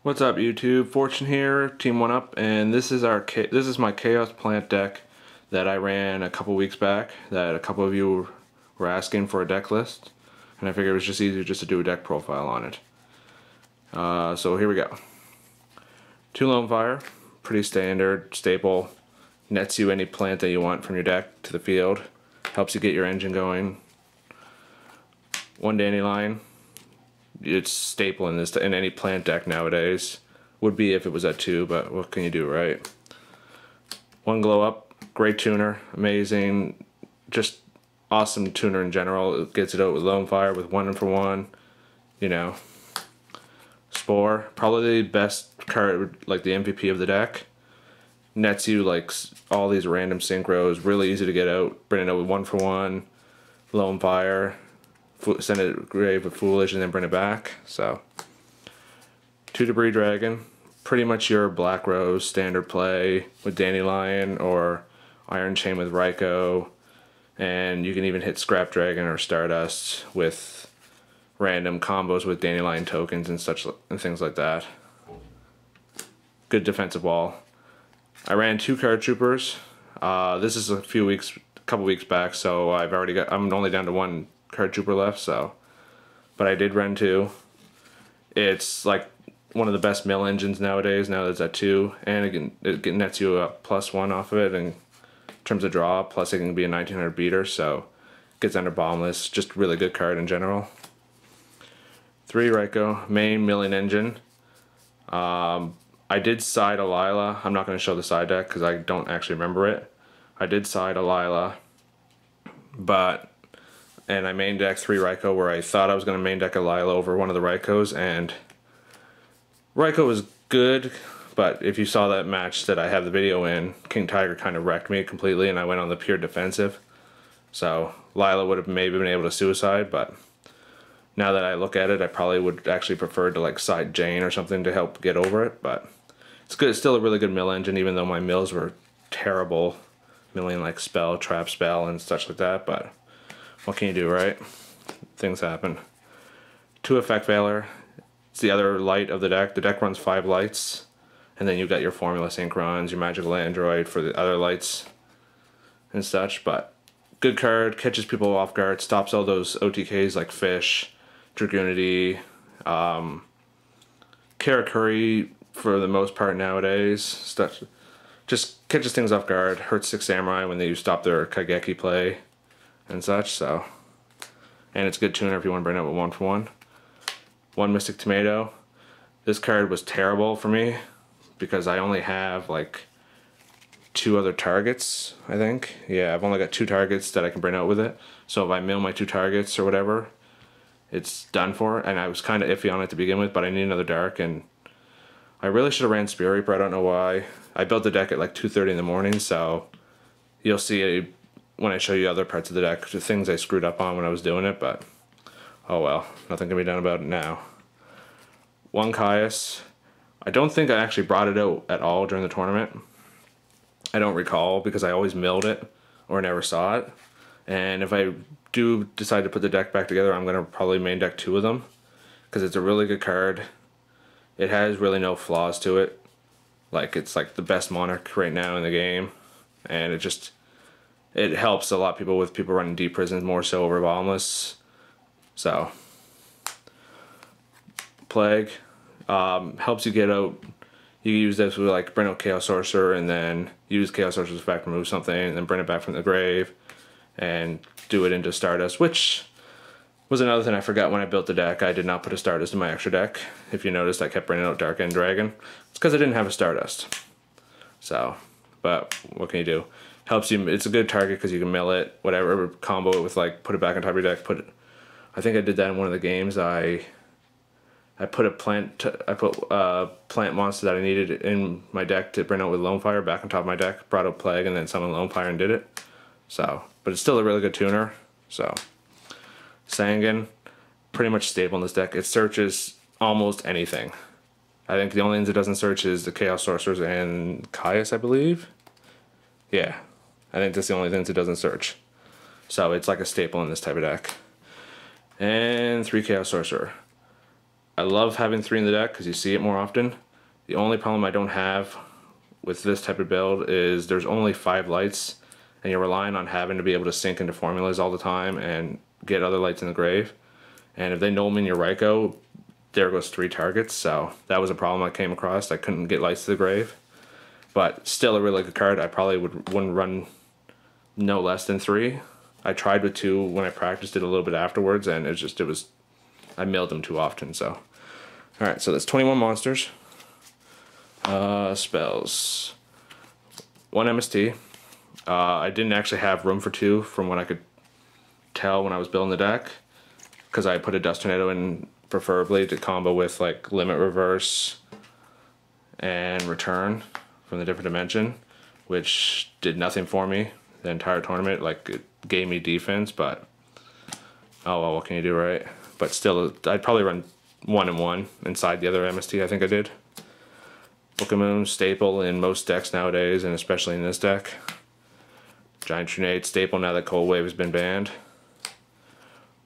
What's up, YouTube? Fortune here, Team 1UP, and this is my Chaos Plant deck that I ran a couple weeks back. That a couple of you were asking for a deck list, and I figured it was just easier just to do a deck profile on it. So here we go. 2 Lone Fire, pretty standard, staple. Nets you any plant that you want from your deck to the field. Helps you get your engine going. 1 Dandelion. It's staple in any plant deck nowadays. Would be if it was at 2, but what can you do, right? 1 Glow Up, great tuner, amazing, just awesome tuner in general. It gets it out with Lone Fire with 1-for-1, you know. Spore, probably the best card, like the MVP of the deck. Nets you like all these random synchros, really easy to get out. Bring it out with 1-for-1, Lone Fire. Send it to grave with Foolish and then bring it back. So 2 Debris Dragon, pretty much your Black Rose standard play with Dandelion or Iron Chain with Raikou, and you can even hit Scrap Dragon or Stardust with random combos with Dandelion tokens and such and things like that. Good defensive wall. I ran 2 Card Troopers. This is a couple weeks back, so I'm only down to 1 Card Trooper left, but I did run 2. It's like one of the best mill engines nowadays, now that it's at 2, and it nets you a +1 off of it in terms of draw, plus it can be a 1900 beater, so it gets under Bombless. Just really good card in general. 3 Raikou, main milling engine. I did side a Lila. I'm not going to show the side deck because I don't actually remember it. I did side a Lila, and I main decked 3 Raikou where I thought I was going to main deck a Lila over one of the Raikous, and Raikou was good, but if you saw that match that I have the video in, King Tiger kind of wrecked me completely and I went on the pure defensive. So Lila would have maybe been able to suicide, but now that I look at it, I probably would actually prefer to like side Jane or something to help get over it, but it's good. It's still a really good mill engine, even though my mills were terrible, milling like Spell, Trap Spell, and such like that, but what can you do, right? Things happen. 2 Effect Veiler. It's the other light of the deck. The deck runs 5 lights, and then you've got your Formula Synchrons, your Magical Android for the other lights and such, but good card, catches people off guard, stops all those OTKs like Fish, Dragoonity, Karakuri for the most part nowadays. Stuff just catches things off guard, hurts 6 Samurai when they stop their Kageki play and such, so. And it's a good tuner if you want to bring it with 1-for-1. 1 Mystic Tomato. This card was terrible for me because I only have like 2 other targets, I think. Yeah, I've only got 2 targets that I can bring out with it. So if I mill my 2 targets or whatever, it's done for. And I was kind of iffy on it to begin with, but I need another dark, and I really should have ran Spirit Reaper. I don't know why. I built the deck at like 2:30 in the morning, so you'll see when I show you other parts of the deck, the things I screwed up on when I was doing it, but oh well, nothing can be done about it now. 1 Caius. I don't think I actually brought it out at all during the tournament. I don't recall because I always milled it or never saw it. And if I do decide to put the deck back together, I'm going to probably main deck 2 of them because it's a really good card. It has really no flaws to it. Like, it's like the best Monarch right now in the game, and it helps a lot of people with people running Deep Prisons more so over Bombless. So, Plague helps you get out. You can use this with like bring out Chaos Sorcerer and then use Chaos Sorcerer's effect to remove something and then bring it back from the grave and do it into Stardust, which was another thing I forgot when I built the deck. I did not put a Stardust in my extra deck. If you noticed, I kept bringing out Dark End Dragon. It's because I didn't have a Stardust. So, but what can you do? Helps you. It's a good target because you can mill it, whatever, combo it with like put it back on top of your deck. I think I did that in one of the games. I put a plant monster that I needed in my deck to bring out with Lone Fire back on top of my deck. Brought out Plague and then summoned Lone Fire and did it. So, but it's still a really good tuner. So, Sangan, pretty much stable in this deck. It searches almost anything. I think the only things it doesn't search is the Chaos Sorcerers and Caius, I believe. Yeah, I think that's the only things it doesn't search. So it's like a staple in this type of deck. And 3 Chaos Sorcerer. I love having 3 in the deck because you see it more often. The only problem I don't have with this type of build is there's only 5 lights, and you're relying on having to be able to sync into formulas all the time and get other lights in the grave. And if they Nulman your Raikou, there goes 3 targets, so that was a problem I came across. I couldn't get lights to the grave. But still a really good card. I probably wouldn't run no less than 3. I tried with 2 when I practiced it a little bit afterwards, and I milled them too often, so. Alright, so that's 21 monsters. Spells. 1 MST. I didn't actually have room for 2 from what I could tell when I was building the deck, because I put a Dust Tornado in preferably to combo with like Limit Reverse and Return from the different dimension, which did nothing for me the entire tournament. Like, it gave me defense, but oh well, what can you do, right? But still, I'd probably run 1 and 1 inside the other MST. I think I did. Book of Moon, staple in most decks nowadays, and especially in this deck. Giant Trinade, staple now that Cold Wave has been banned.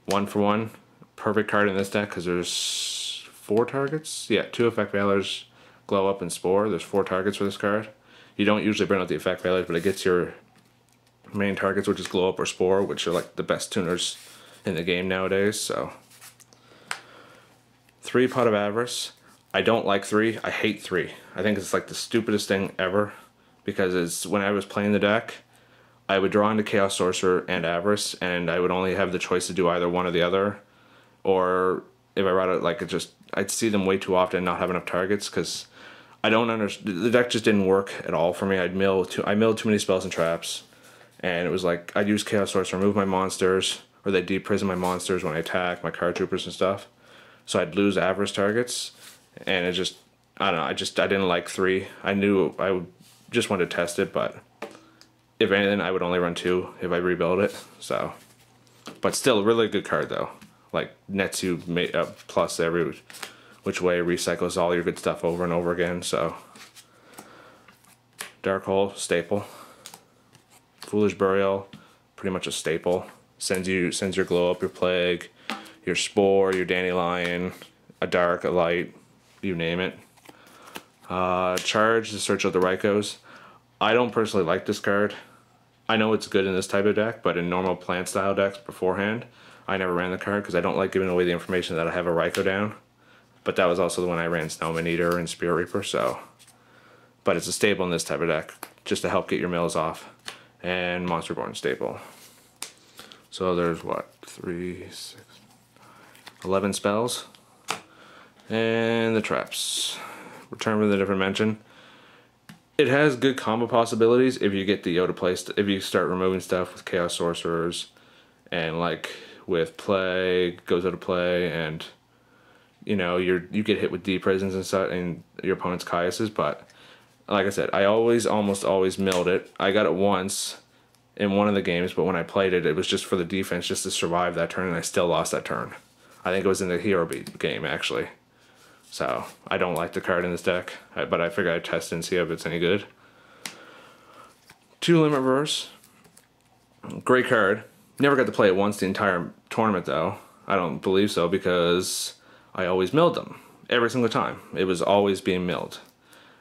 1 for 1. Perfect card in this deck because there's 4 targets. Yeah, 2 Effect Veilers, Glow Up, and Spore. There's 4 targets for this card. You don't usually bring out the Effect Veilers, but it gets your main targets, which is Glow Up or Spore, which are like the best tuners in the game nowadays. So 3 Pot of Avarice. I don't like 3. I hate 3. I think it's like the stupidest thing ever, because it's when I was playing the deck, I would draw into Chaos Sorcerer and Avarice, and I would only have the choice to do either one or the other. Or if I write it like I'd see them way too often and not have enough targets, because I don't understand. The deck just didn't work at all for me. I milled too many spells and traps, and it was like I'd use Chaos Sorcerer, remove my monsters, or they'd deep prison my monsters when I attack, my card troopers and stuff. So I'd lose Avarice targets, and it just, I don't know, I didn't like 3. I knew I would just want to test it, but if anything, I would only run 2 if I rebuild it. So, but still, a really good card though. Like, nets you plus every which way, recycles all your good stuff over and over again. So, Dark Hole, staple. Foolish Burial, pretty much a staple. Sends your Glow Up, your Plague, your Spore, your Dandelion, a Dark, a Light, you name it. Charge to search out the Raikous. I don't personally like this card. I know it's good in this type of deck, but in normal plant style decks beforehand, I never ran the card because I don't like giving away the information that I have a Raikou down. But that was also the one I ran Snowman Eater and Spirit Reaper, so. But it's a staple in this type of deck, just to help get your mills off. And Monster Born staple. So there's what? 3, 6, 11 spells. And the traps. Return from the different dimension. It has good combo possibilities if you get the Yoda placed. If you start removing stuff with Chaos Sorcerers, and like with Plague goes out of play, and you know you get hit with deep prisons and stuff, and your opponent's Caiuses. But like I said, I almost always milled it. I got it once in one of the games, but when I played it, it was just for the defense, just to survive that turn, and I still lost that turn. I think it was in the Hero Beat game actually. So, I don't like the card in this deck, but I figured I'd test it and see if it's any good. 2 Limit Reverse. Great card. Never got to play it once the entire tournament though. I don't believe so, because I always milled them. Every single time. It was always being milled.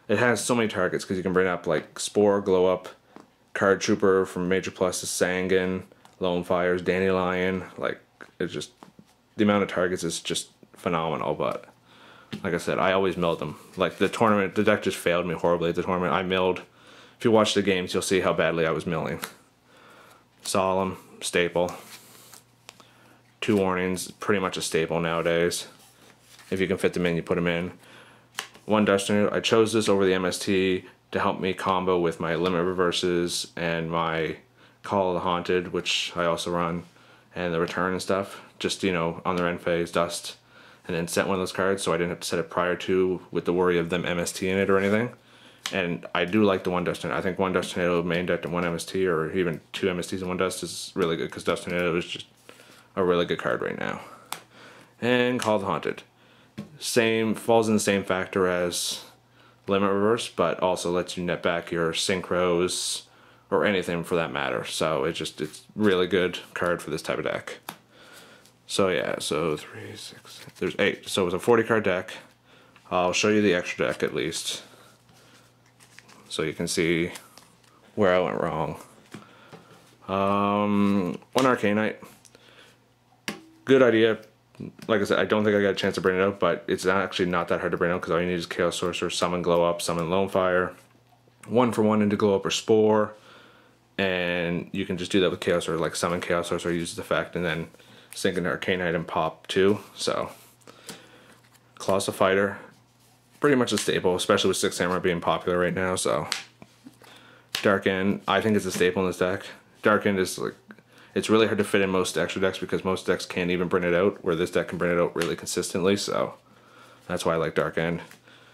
It has so many targets, because you can bring up like Spore, Glow Up, Card Trooper from Major Plus to Sangan, Lone Fires, Dandelion. Like, it's just, the amount of targets is just phenomenal, but like I said, I always milled them. Like the tournament, the deck just failed me horribly at the tournament. I milled. If you watch the games, you'll see how badly I was milling. Solemn, staple. 2 warnings, pretty much a staple nowadays. If you can fit them in, you put them in. 1 Dust Tornado. I chose this over the MST to help me combo with my Limit Reverses and my Call of the Haunted, which I also run, and the Return and stuff. Just, you know, on their end phase, Dust, and then set one of those cards, so I didn't have to set it prior to with the worry of them MST in it or anything. And I do like the 1 Dust Tornado. I think 1 Dust Tornado main deck and 1 MST, or even 2 MSTs and 1 Dust, is really good, because Dust Tornado is just a really good card right now. And Call of the Haunted. Falls in the same factor as Limit Reverse, but also lets you net back your Synchros, or anything for that matter. So it's really good card for this type of deck. So yeah, so 3, 6, there's 8. So it was a 40 card deck. I'll show you the extra deck at least, so you can see where I went wrong. One Arcanite. Good idea. Like I said, I don't think I got a chance to bring it out, but it's actually not that hard to bring out because all you need is Chaos Sorcerer, Summon Glow Up, Summon Lone Fire, 1-for-1 into Glow Up or Spore, and you can just do that with Chaos Sorcerer, like Summon Chaos Sorcerer, uses effect, and then sink into Arcanite and pop too. So, Colossal Fighter, pretty much a staple, especially with 6 Samurai being popular right now. So, Dark End, I think it's a staple in this deck. Dark End is like, it's really hard to fit in most extra decks because most decks can't even bring it out, where this deck can bring it out really consistently, so that's why I like Dark End.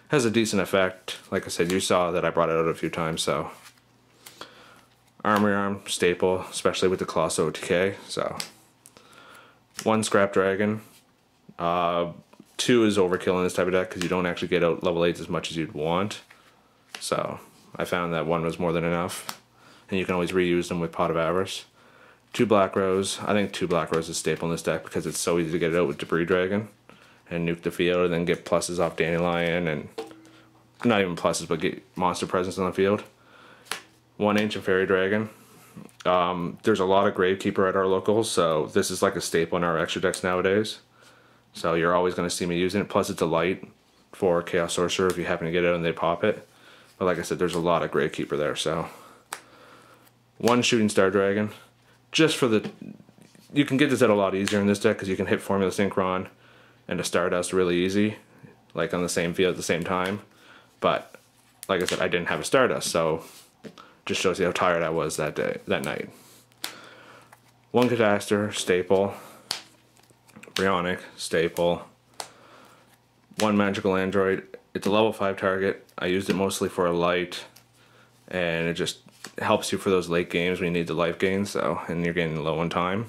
Has a decent effect. Like I said, you saw that I brought it out a few times, so. Armory Arm, staple, especially with the Colossal OTK, so. 1 Scrap Dragon. 2 is overkill in this type of deck because you don't actually get out level 8s as much as you'd want. So, I found that 1 was more than enough. And you can always reuse them with Pot of Avarice. 2 Black Rose. I think 2 Black Rose is staple in this deck because it's so easy to get it out with Debris Dragon and nuke the field and then get pluses off Dandelion, and not even pluses, but get monster presence on the field. 1 Ancient Fairy Dragon. There's a lot of Gravekeeper at our locals, so this is like a staple in our extra decks nowadays. So you're always going to see me using it. Plus it's a light for Chaos Sorcerer if you happen to get it and they pop it. But like I said, there's a lot of Gravekeeper there, so. 1 Shooting Star Dragon. Just for the, you can get this out a lot easier in this deck because you can hit Formula Synchron and a Stardust really easy, like on the same field at the same time. But like I said, I didn't have a Stardust, so just shows you how tired I was that night. 1 Catastor, staple. Brionic, staple. 1 Magical Android. It's a level 5 target. I used it mostly for a light, and it just helps you for those late games when you need the life gain, so, and you're getting low on time.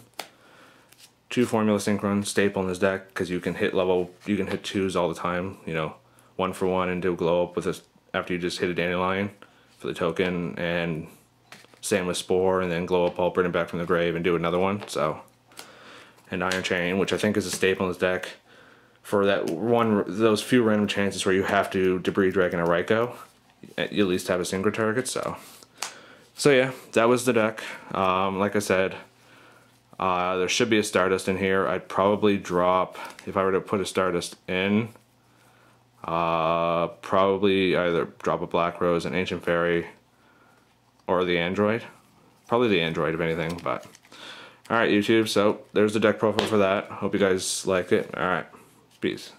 2 Formula Synchron, staple in this deck because you can hit 2s all the time. You know, 1-for-1 and do Glow Up with this after you just hit a Dandelion for the token, and same with Spore, and then Glow Up all bring it back from the grave and do another one. So, and Iron Chain, which I think is a staple in this deck for those few random chances where you have to Debris Dragon a Raikou. You at least have a single target. So yeah, that was the deck. Like I said, there should be a Stardust in here. I'd probably drop, if I were to put a Stardust in, probably either drop a Black Rose, an Ancient Fairy, or the Android. Probably the Android if anything, but. Alright YouTube, so there's the deck profile for that. Hope you guys liked it. Alright, peace.